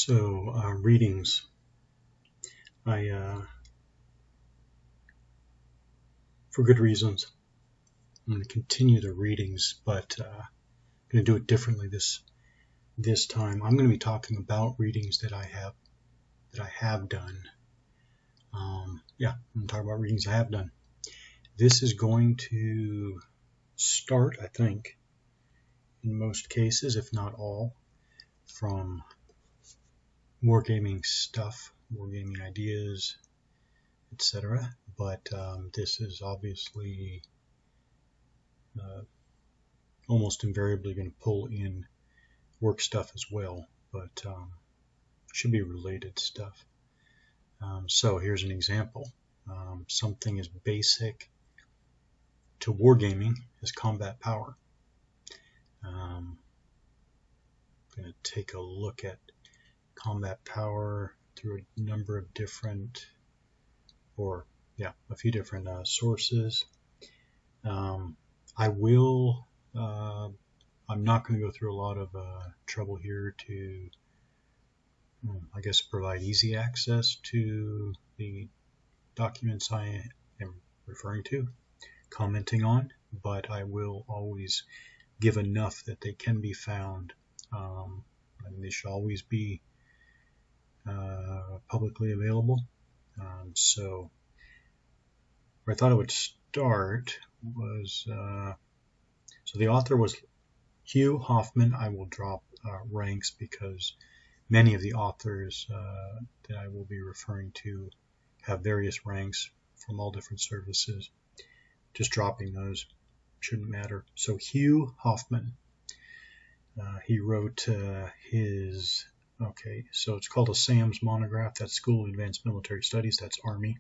So readings. For good reasons, I'm going to continue the readings, but I'm going to do it differently this time. I'm going to be talking about readings that I have done. I'm going to talk about readings I have done. This is going to start, I think, in most cases, if not all, from wargaming stuff, wargaming ideas, etc. But this is obviously almost invariably going to pull in work stuff as well, but should be related stuff. So here's an example. Something as basic to wargaming as combat power. I'm going to take a look at combat power through a number of different, a few different sources. I'm not going to go through a lot of trouble here to, provide easy access to the documents I am referring to, commenting on, but I will always give enough that they can be found. And they should always be publicly available. So where I thought I would start was, so the author was Hugh Hoffman. I will drop ranks because many of the authors that I will be referring to have various ranks from all different services. Just dropping those shouldn't matter. So Hugh Hoffman, he wrote so it's called a SAMS monograph. That's School of Advanced Military Studies. That's Army.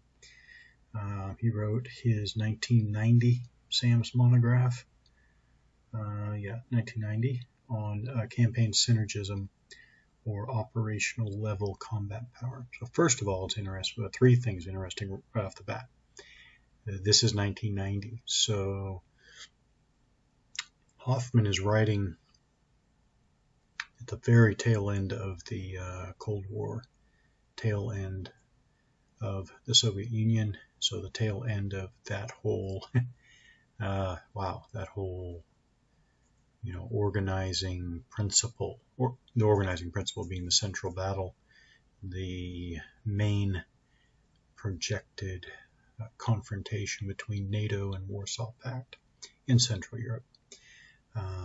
He wrote his 1990 SAMS monograph. 1990 on campaign synergism or operational level combat power. So first of all, it's interesting. Three things interesting right off the bat. This is 1990. So Hoffman is writing at the very tail end of the Cold War, tail end of the Soviet Union. So the tail end of that whole, organizing principle, or the organizing principle being the central battle, the main projected confrontation between NATO and Warsaw Pact in Central Europe.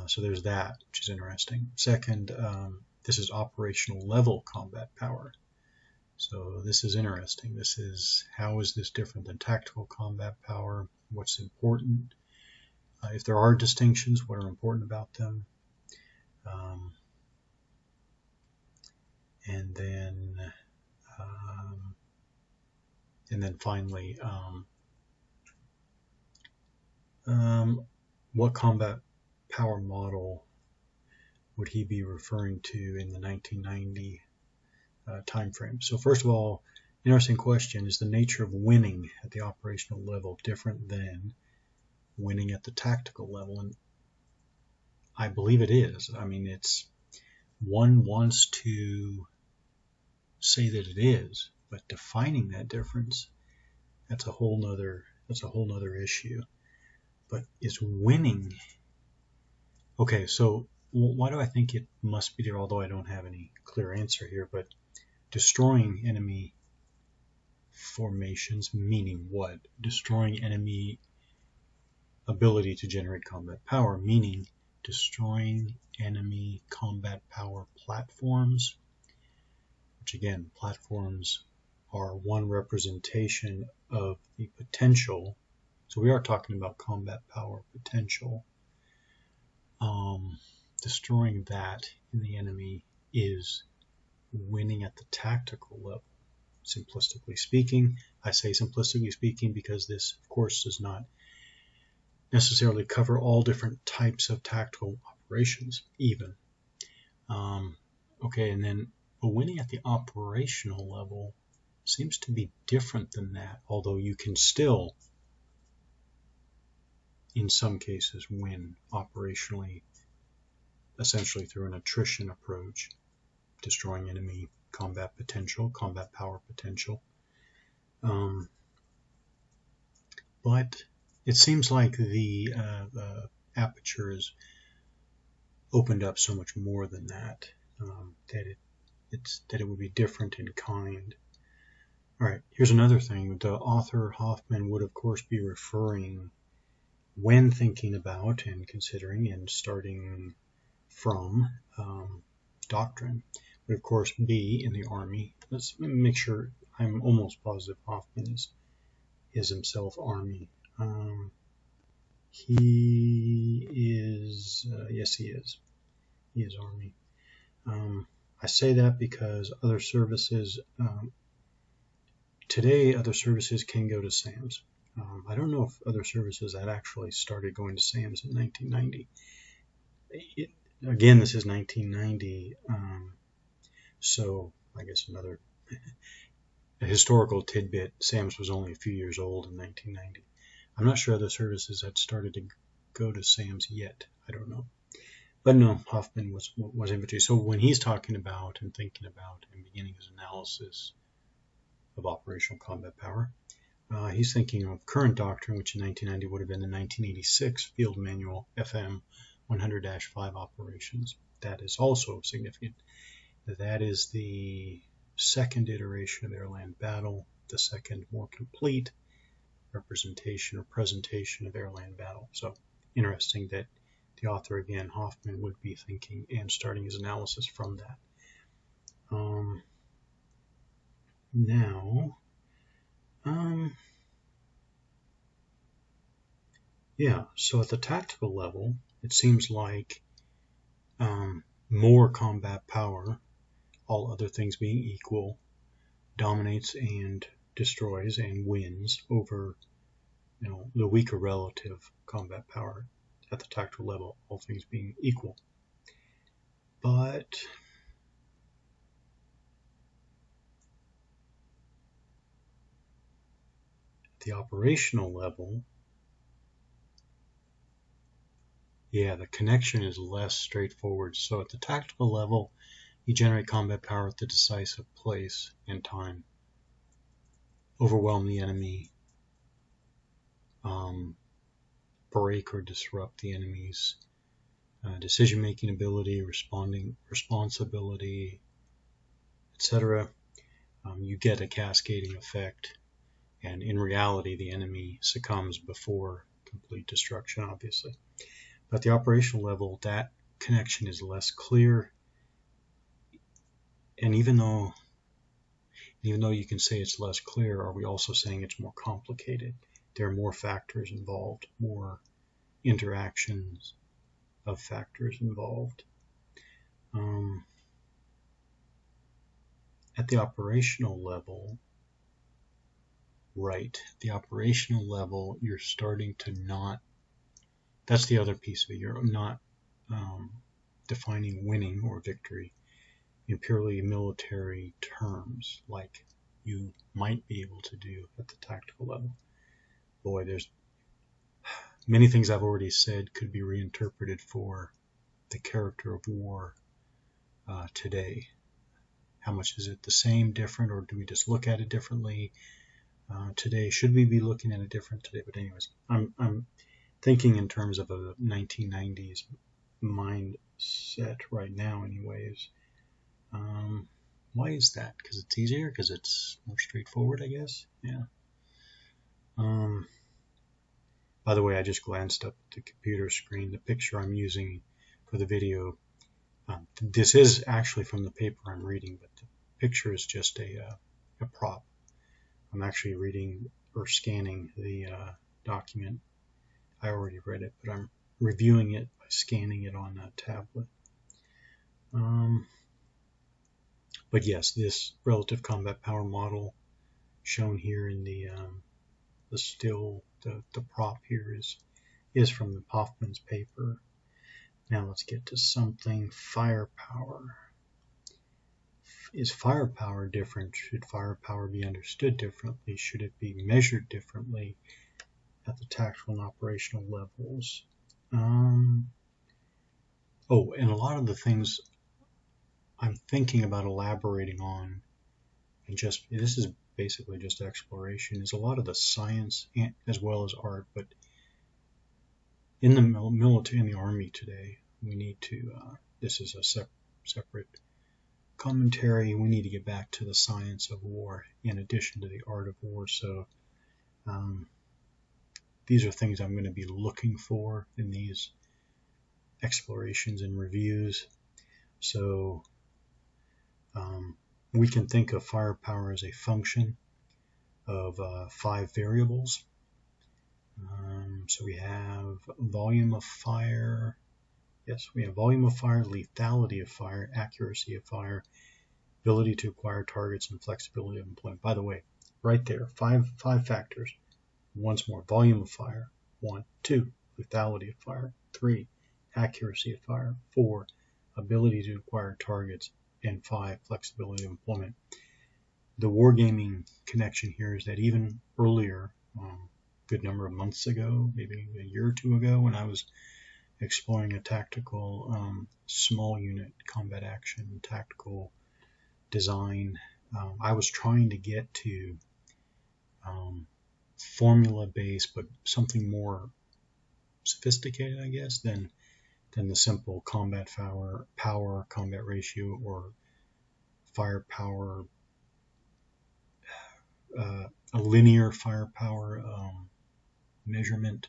So there's that, which is interesting. Second, this is operational level combat power. So this is interesting. How is this different than tactical combat power? What's important? If there are distinctions, what are important about them? And then finally, what combat power model would he be referring to in the 1990 time frame? So first of all, interesting question, is the nature of winning at the operational level different than winning at the tactical level? And I believe it is. I mean, one wants to say that it is, but defining that difference, that's a whole nother issue. But is winning, okay, so why do I think it must be there, although I don't have any clear answer here? But destroying enemy formations, meaning what? Destroying enemy ability to generate combat power, meaning destroying enemy combat power platforms, which again, platforms are one representation of the potential. So we are talking about combat power potential. Destroying that in the enemy is winning at the tactical level. Simplistically speaking, I say simplistically speaking because this, of course, does not necessarily cover all different types of tactical operations even. But winning at the operational level seems to be different than that, although you can still, in some cases, win operationally, essentially through an attrition approach, destroying enemy combat potential, combat power potential. But it seems like the aperture is opened up so much more than that, that it would be different in kind. All right, here's another thing. The author Hoffman would, of course, be referring, when thinking about and considering and starting from doctrine, would, of course, be in the Army. Let's make sure. I'm almost positive Hoffman is himself Army. He is, yes, he is. He is Army. I say that because other services, today other services can go to SAMS. I don't know if other services had actually started going to SAMS in 1990. Again, this is 1990, so I guess another historical tidbit, SAMS was only a few years old in 1990. I'm not sure other services had started to go to SAMS yet. I don't know. But no, Hoffman was in between. So when he's talking about and thinking about and beginning his analysis of operational combat power, he's thinking of current doctrine, which in 1990 would have been the 1986 Field Manual FM 100-5 operations. That is also significant. That is the second iteration of airland battle, the second more complete representation or presentation of airland battle. So interesting that the author, again, Hoffman, would be thinking and starting his analysis from that. So at the tactical level, it seems like more combat power, all other things being equal, dominates and destroys and wins over, the weaker relative combat power at the tactical level, all things being equal. But at the operational level, the connection is less straightforward. So at the tactical level, you generate combat power at the decisive place and time, overwhelm the enemy, break or disrupt the enemy's decision-making ability, responsibility, etc. You get a cascading effect, and in reality, the enemy succumbs before complete destruction, obviously. But at the operational level, that connection is less clear, and even though you can say it's less clear, are we also saying it's more complicated? There are more factors involved, more interactions of factors involved. At the operational level, you're starting to not, that's the other piece of it, you're not defining winning or victory in purely military terms like you might be able to do at the tactical level. Boy, there's many things I've already said could be reinterpreted for the character of war today. How much is it the same, different, or do we just look at it differently today? Should we be looking at it different today? But anyways, I'm thinking in terms of a 1990s mindset right now anyways. Why is that? Because it's easier? Because it's more straightforward, I guess? Yeah. By the way, I just glanced up at the computer screen. The picture I'm using for the video, this is actually from the paper I'm reading, but the picture is just a prop. I'm actually reading or scanning the document. I already read it, but I'm reviewing it by scanning it on a tablet. But yes, this relative combat power model shown here in the prop here is from Hoffman's paper. Now let's get to something. Firepower. Is firepower different? Should firepower be understood differently? Should it be measured differently at the tactical and operational levels? And a lot of the things I'm thinking about elaborating on, and just this is basically just exploration, is a lot of the science as well as art. But in the military, in the Army today, we need to, this is a separate commentary, we need to get back to the science of war in addition to the art of war. So these are things I'm going to be looking for in these explorations and reviews. So we can think of firepower as a function of 5 variables. So we have volume of fire. Yes, we have volume of fire, lethality of fire, accuracy of fire, ability to acquire targets, and flexibility of employment. By the way, right there, five factors. Once more, volume of fire, 1, 2, lethality of fire, 3, accuracy of fire, 4, ability to acquire targets, and 5, flexibility of employment. The wargaming connection here is that even earlier, good number of months ago, maybe a year or two ago, when I was exploring a tactical small unit combat action tactical design, I was trying to get to formula based, but something more sophisticated, I guess, than the simple combat power combat ratio or firepower, a linear firepower measurement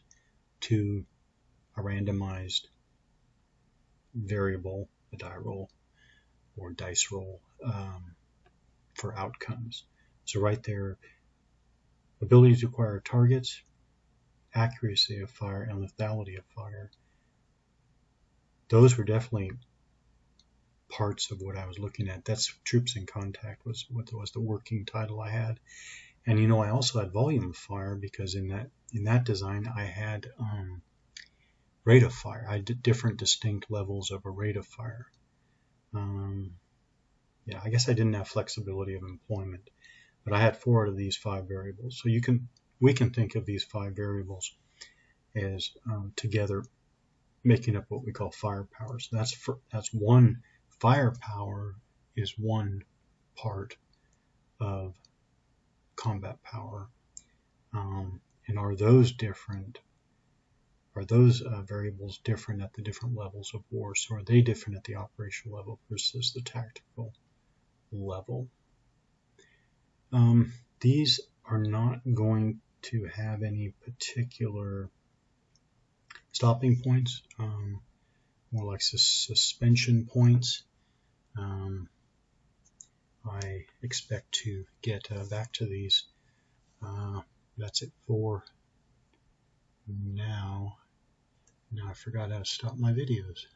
to a randomized variable, a die roll or dice roll for outcomes. So right there, ability to acquire targets, accuracy of fire, and lethality of fire. Those were definitely parts of what I was looking at. That's Troops in Contact was what was the working title I had. And I also had volume of fire because in that design I had rate of fire. I did different distinct levels of a rate of fire. Yeah, I guess I didn't have flexibility of employment, but I had 4 out of these 5 variables. So we can think of these 5 variables as together making up what we call firepower. So that's one. Firepower is one part of combat power. And are those different? Are those variables different at the different levels of war? So are they different at the operational level versus the tactical level? These are not going to have any particular stopping points, more like suspension points. I expect to get back to these. That's it for now. Now I forgot how to stop my videos.